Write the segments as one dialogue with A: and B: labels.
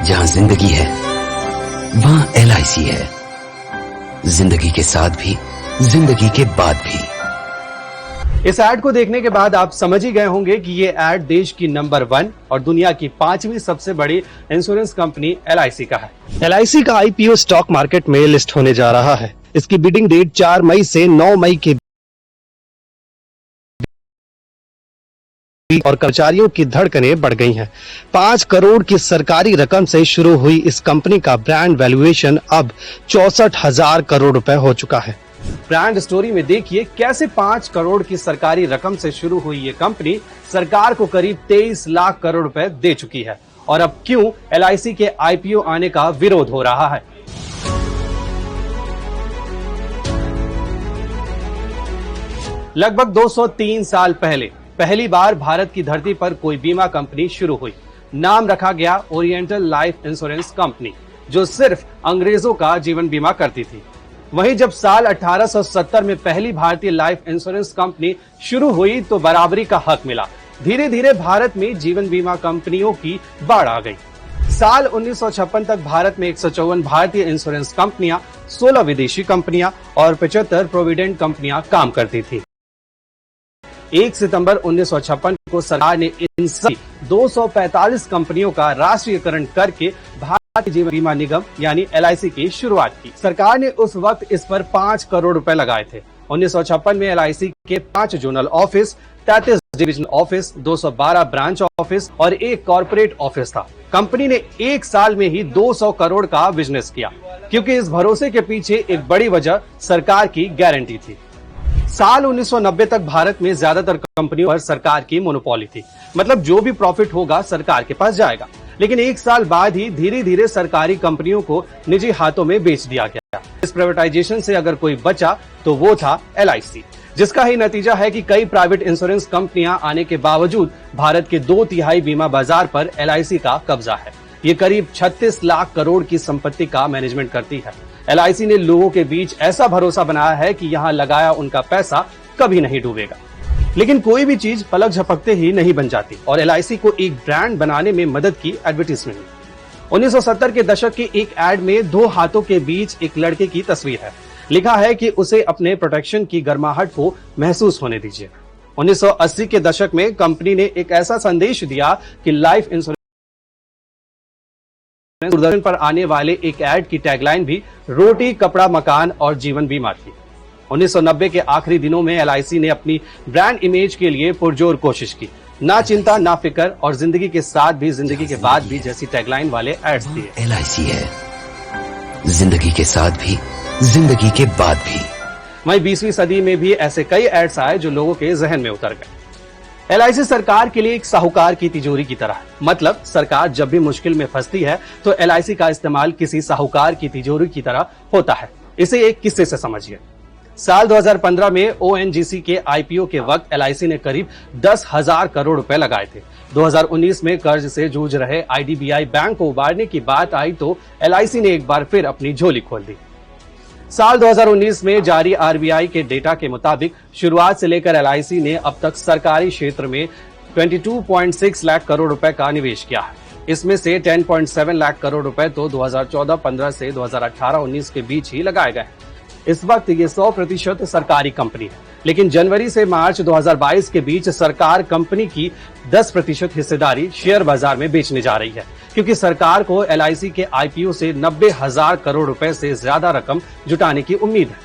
A: जहां जिंदगी है वहां LIC है। जिंदगी के साथ भी, जिंदगी के बाद भी।
B: इस ऐड को देखने के बाद आप समझ ही गए होंगे कि ये ऐड देश की नंबर 1 और दुनिया की 5वीं सबसे बड़ी इंश्योरेंस कंपनी LIC का है। LIC का IPO स्टॉक मार्केट में लिस्ट होने जा रहा है। इसकी बिडिंग डेट 4 मई से 9 मई के और कर्मचारियों की धड़कनें बढ़ गई हैं। 5 करोड़ की सरकारी रकम से शुरू हुई इस कंपनी का ब्रांड वैल्यूएशन अब 64,000 करोड़ रुपए हो चुका है। ब्रांड स्टोरी में देखिए कैसे 5 करोड़ की सरकारी रकम से शुरू हुई ये कंपनी सरकार को करीब 23 लाख करोड़ रुपए दे चुकी है और अब क्यों LIC के IPO आने का विरोध हो रहा है। लगभग 203 साल पहले पहली बार भारत की धरती पर कोई बीमा कंपनी शुरू हुई। नाम रखा गया ओरिएंटल लाइफ इंश्योरेंस कंपनी, जो सिर्फ अंग्रेजों का जीवन बीमा करती थी। वहीं जब साल 1870 में पहली भारतीय लाइफ इंश्योरेंस कंपनी शुरू हुई तो बराबरी का हक मिला। धीरे धीरे भारत में जीवन बीमा कंपनियों की बाढ़ आ गई। साल 1956 तक भारत में 154 भारतीय इंश्योरेंस कंपनियां, 16 विदेशी कंपनियां और 75 प्रोविडेंट कंपनियां काम करती थी। 1 सितंबर 1956 को सरकार ने इन सभी 245 कंपनियों का राष्ट्रीयकरण करके भारतीय जीवन बीमा निगम यानी LIC की शुरुआत की। सरकार ने उस वक्त इस पर 5 करोड़ रुपए लगाए थे। 1956 में LIC के 5 zonal office, 33 divisional office, 212 branch office और 1 कॉर्पोरेट ऑफिस था। कंपनी ने 1 साल में ही 200 करोड़ का बिजनेस किया, क्योंकि इस भरोसे के पीछे एक बड़ी वजह सरकार की गारंटी थी। साल 1990 तक भारत में ज्यादातर कंपनियों पर सरकार की मोनोपोली थी, मतलब जो भी प्रॉफिट होगा सरकार के पास जाएगा। लेकिन 1 साल बाद ही धीरे धीरे सरकारी कंपनियों को निजी हाथों में बेच दिया गया। इस प्राइवेटाइजेशन से अगर कोई बचा तो वो था LIC, जिसका ही नतीजा है कि कई प्राइवेट इंश्योरेंस कंपनियां आने के बावजूद भारत के 2/3 बीमा बाजार पर LIC का कब्जा है। ये करीब 36 लाख करोड़ की संपत्ति का मैनेजमेंट करती है। LIC ने लोगों के बीच ऐसा भरोसा बनाया है कि यहाँ लगाया उनका पैसा कभी नहीं डूबेगा। लेकिन कोई भी चीज पलक झपकते ही नहीं बन जाती और LIC को एक ब्रांड बनाने में मदद की एडवर्टीजमेंट ने। 1970 के दशक के एक एड में 2 हाथों के बीच एक लड़के की तस्वीर है। लिखा है कि उसे अपने प्रोटेक्शन की गर्माहट को महसूस होने दीजिए। 1980 के दशक में कंपनी ने एक ऐसा संदेश दिया कि लाइफ इंश्योरेंस दूरदर्शन पर आने वाले एक ऐड की टैगलाइन भी रोटी, कपड़ा, मकान और जीवन बीमा थी। 1990 के आखिरी दिनों में LIC ने अपनी ब्रांड इमेज के लिए पुरजोर कोशिश की। ना चिंता ना फिकर और जिंदगी के साथ भी, जिंदगी के बाद भी जैसी टैगलाइन वाले एड्स दिए।
A: LIC है, जिंदगी के साथ भी, जिंदगी के बाद भी।
B: वहीं 20वीं सदी में भी ऐसे कई एड्स आए जो लोगों के जहन में उतर गए। LIC सरकार के लिए एक साहूकार की तिजोरी की तरह है। मतलब सरकार जब भी मुश्किल में फंसती है तो LIC का इस्तेमाल किसी साहूकार की तिजोरी की तरह होता है। इसे एक किस्से से समझिए। साल 2015 में ONGC के IPO के वक्त LIC ने करीब 10,000 करोड़ रुपए लगाए थे। 2019 में कर्ज से जूझ रहे IDBI बैंक को उबारने की बात आई तो LIC ने एक बार फिर अपनी झोली खोल दी। साल 2019 में जारी RBI के डेटा के मुताबिक शुरुआत से लेकर LIC ने अब तक सरकारी क्षेत्र में 22.6 लाख करोड़ रुपए का निवेश किया है। इसमें से 10.7 लाख करोड़ रुपए तो 2014-15 से 2018-19 के बीच ही लगाए गए। इस वक्त ये 100% सरकारी कंपनी है, लेकिन जनवरी से मार्च 2022 के बीच सरकार कंपनी की 10% हिस्सेदारी शेयर बाजार में बेचने जा रही है, क्योंकि सरकार को LIC के IPO से 90,000 करोड़ रुपए से ज्यादा रकम जुटाने की उम्मीद है।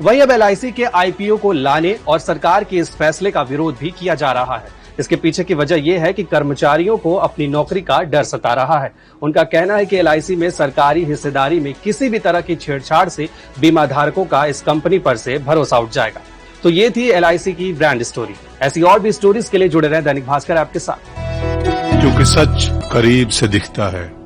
B: वहीं अब LIC के IPO को लाने और सरकार के इस फैसले का विरोध भी किया जा रहा है। इसके पीछे की वजह यह है कि कर्मचारियों को अपनी नौकरी का डर सता रहा है। उनका कहना है कि LIC में सरकारी हिस्सेदारी में किसी भी तरह की छेड़छाड़ से बीमा धारकों का इस कंपनी पर से भरोसा उठ जाएगा। तो ये थी LIC की ब्रांड स्टोरी। ऐसी और भी स्टोरीज के लिए जुड़े रहें दैनिक भास्कर आपके साथ,
C: क्योंकि सच करीब से दिखता है।